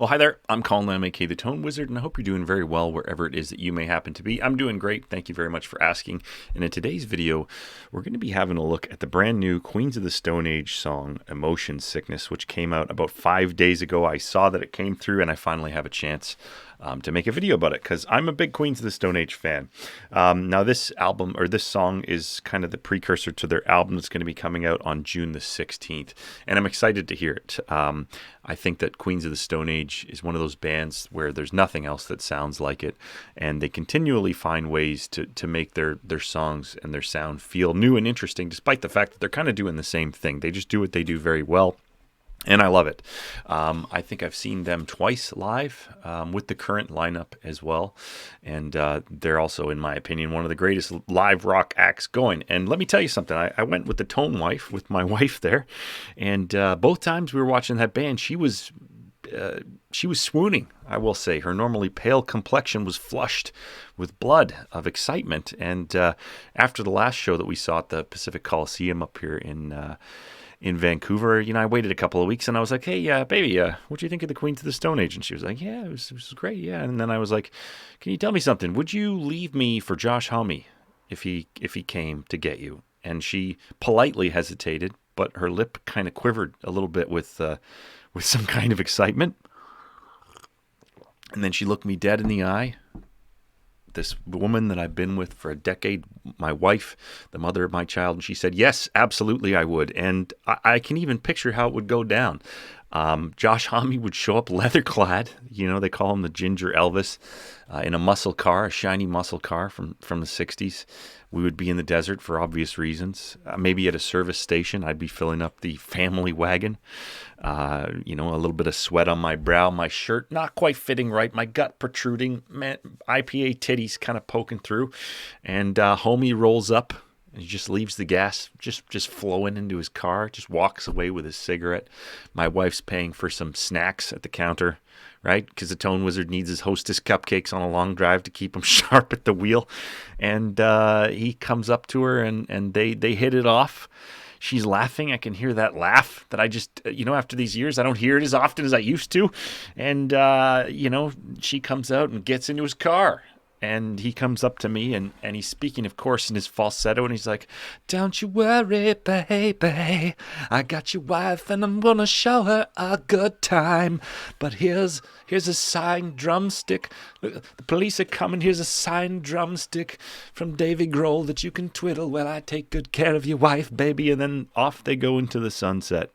Well, hi there. I'm Colin, aka the Tone Wizard, and I hope you're doing very well wherever it is that you may happen to be. I'm doing great. Thank you very much for asking. And in today's video, we're going to be having a look at the brand new Queens of the Stone Age song, Emotion Sickness, which came out about 5 days ago. I saw that it came through, and I finally have a chance to make a video about it because I'm a big Queens of the Stone Age fan. Now, this album, or this song, is kind of the precursor to their album that's going to be coming out on June the 16th, and I'm excited to hear it. I think that Queens of the Stone Age is one of those bands where there's nothing else that sounds like it, and they continually find ways to make their songs and their sound feel new and interesting, despite the fact that they're kind of doing the same thing. They just do what they do very well. And I love it. I think I've seen them twice live with the current lineup as well. And they're also, in my opinion, one of the greatest live rock acts going. And let me tell you something. I went with the Tone Wife, with my wife there. And both times we were watching that band, she was swooning, I will say. Her normally pale complexion was flushed with blood of excitement. And after the last show that we saw at the Pacific Coliseum up here in Vancouver, I waited a couple of weeks and I was like, hey, baby, what do you think of the Queens of the Stone Age? And she was like, yeah, it was great, yeah. And then I was like, can you tell me something? Would you leave me for Josh Homme if he came to get you? And she politely hesitated, but her lip kind of quivered a little bit with some kind of excitement. And then she looked me dead in the eye. This woman that I've been with for a decade, my wife, the mother of my child, and she said, yes, absolutely I would. And I can even picture how it would go down. Josh Homme would show up leather clad, they call him the Ginger Elvis, in a muscle car, a shiny muscle car from the 60s. We would be in the desert for obvious reasons. Maybe at a service station, I'd be filling up the family wagon. A little bit of sweat on my brow, my shirt not quite fitting right, my gut protruding, IPA titties kind of poking through. And Homie rolls up and he just leaves the gas just flowing into his car, just walks away with his cigarette. My wife's paying for some snacks at the counter, right? Because the Tone Wizard needs his Hostess cupcakes on a long drive to keep him sharp at the wheel. And he comes up to her and they hit it off. She's laughing. I can hear that laugh that I just, after these years, I don't hear it as often as I used to. And, she comes out and gets into his car. And he comes up to me, and he's speaking, of course, in his falsetto, and he's like, don't you worry, baby, I got your wife, and I'm gonna show her a good time. But here's a signed drumstick. The police are coming. Here's a signed drumstick from Davy Grohl that you can twiddle while I take good care of your wife, baby. And then off they go into the sunset.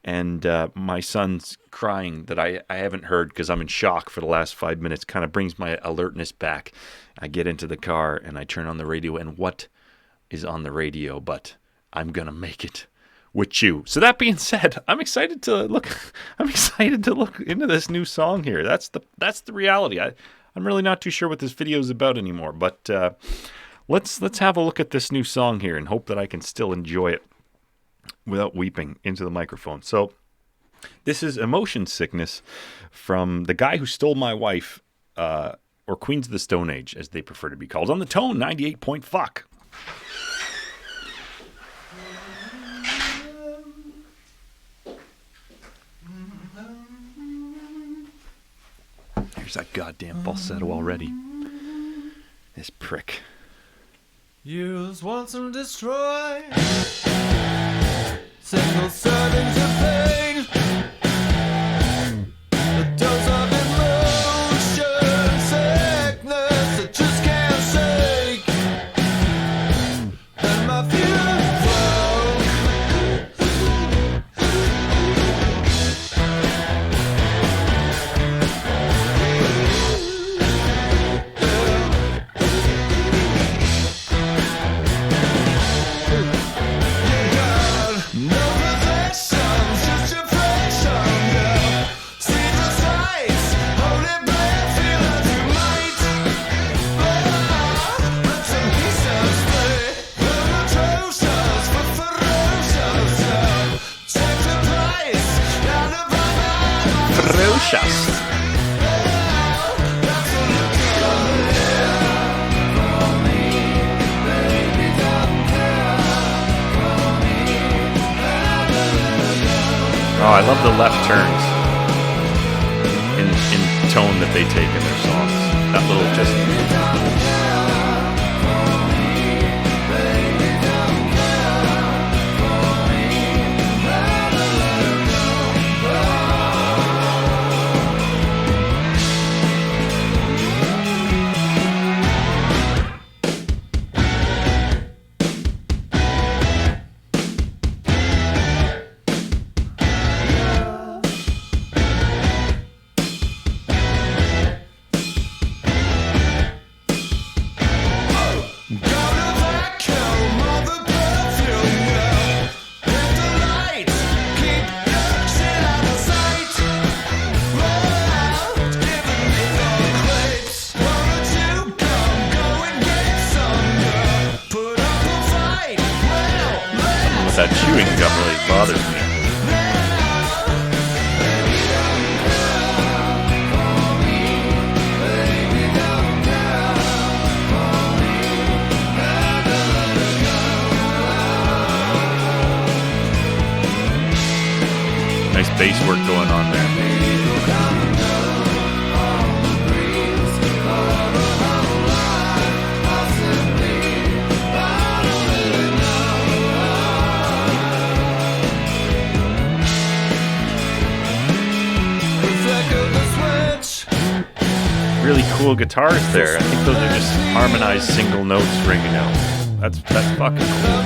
And my son's crying that I haven't heard because I'm in shock for the last 5 minutes kind of brings my alertness back. I get into the car and I turn on the radio, and what is on the radio but I'm gonna make it with you. So that being said, I'm excited to look into this new song here. That's the reality. I'm really not too sure what this video is about anymore, but let's have a look at this new song here and hope that I can still enjoy it without weeping into the microphone. So this is Emotion Sickness from the guy who stole my wife, or Queens of the Stone Age, as they prefer to be called, on the Tone 98 Fuck. Here's that goddamn falsetto already. This prick. Use once and destroy. Single servings of pain. A dose of emotion sickness that just can't shake. And my Ferocious. Oh, I love the left turns. tone that they take in their songs. That little just. That chewing gum really bothers me. Nice bass work going on there. Really cool guitars there. I think those are just harmonized single notes ringing out. That's fucking cool.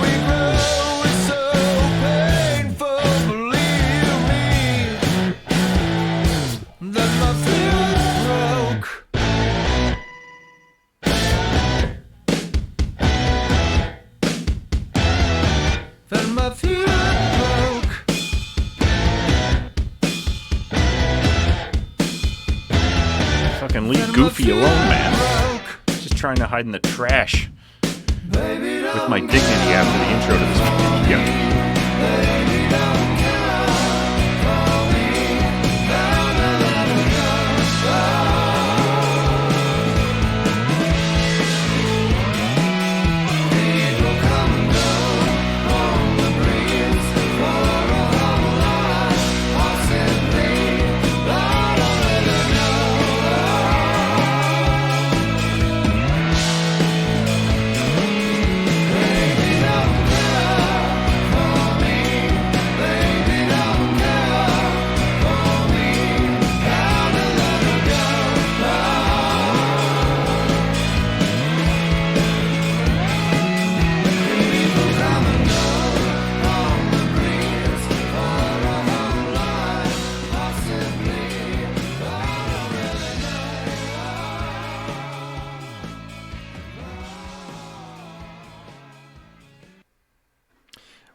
Fucking leave Goofy alone, man. Just trying to hide in the trash with my dignity after the intro to this video.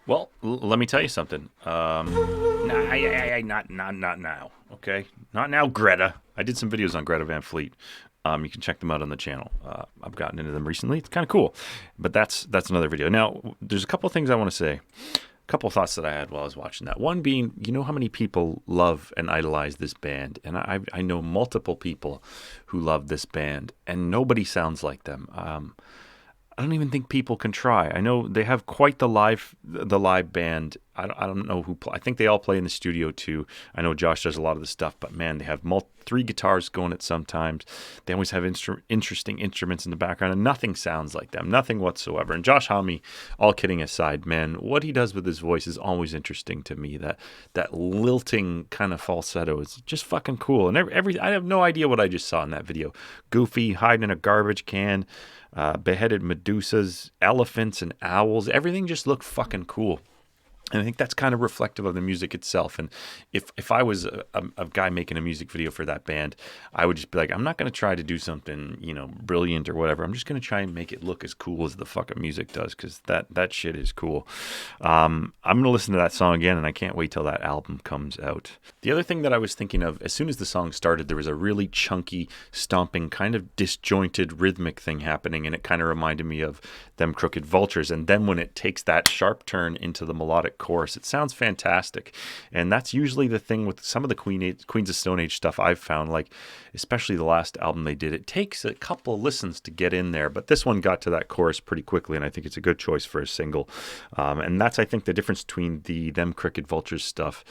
Well, let me tell you something. Not now, okay? Not now, Greta. I did some videos on Greta Van Fleet. You can check them out on the channel. I've gotten into them recently. It's kind of cool. But that's another video. Now, there's a couple of things I want to say. A couple of thoughts that I had while I was watching that. One being, you know how many people love and idolize this band? And I know multiple people who love this band, and nobody sounds like them. I don't even think people can try. I know they have quite the live band. I don't know who play. I think they all play in the studio too. I know Josh does a lot of the stuff, but man, they have 3 guitars going at sometimes. They always have interesting instruments in the background, and nothing sounds like them, nothing whatsoever. And Josh Homme, all kidding aside, man, what he does with his voice is always interesting to me. That lilting kind of falsetto is just fucking cool. And I have no idea what I just saw in that video. Goofy hiding in a garbage can. Beheaded Medusas, elephants and owls. Everything just looked fucking cool. And I think that's kind of reflective of the music itself. And if I was a guy making a music video for that band, I would just be like, I'm not going to try to do something, brilliant or whatever. I'm just going to try and make it look as cool as the fucking music does, because that shit is cool. I'm going to listen to that song again, and I can't wait till that album comes out. The other thing that I was thinking of, as soon as the song started, there was a really chunky, stomping, kind of disjointed rhythmic thing happening, and it kind of reminded me of Them Crooked Vultures. And then when it takes that sharp turn into the melodic chorus, it sounds fantastic. And that's usually the thing with some of the Queens of Stone Age stuff I've found, like especially the last album they did. It takes a couple of listens to get in there, but this one got to that chorus pretty quickly, and I think it's a good choice for a single. And that's, I think, the difference between the Them Crooked Vultures stuff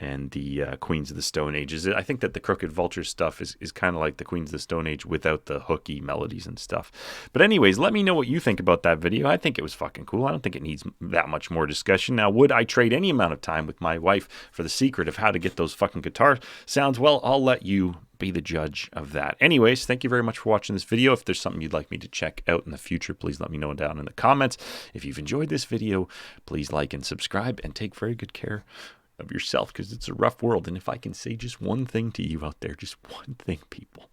and the Queens of the Stone Age. I think that the Crooked Vulture stuff is kind of like the Queens of the Stone Age without the hooky melodies and stuff. But anyways, let me know what you think about that video. I think it was fucking cool. I don't think it needs that much more discussion. Now, would I trade any amount of time with my wife for the secret of how to get those fucking guitar sounds? Well, I'll let you be the judge of that. Anyways, thank you very much for watching this video. If there's something you'd like me to check out in the future, please let me know down in the comments. If you've enjoyed this video, please like and subscribe, and take very good care of yourself, because it's a rough world. And if I can say just one thing to you out there, just one thing, people,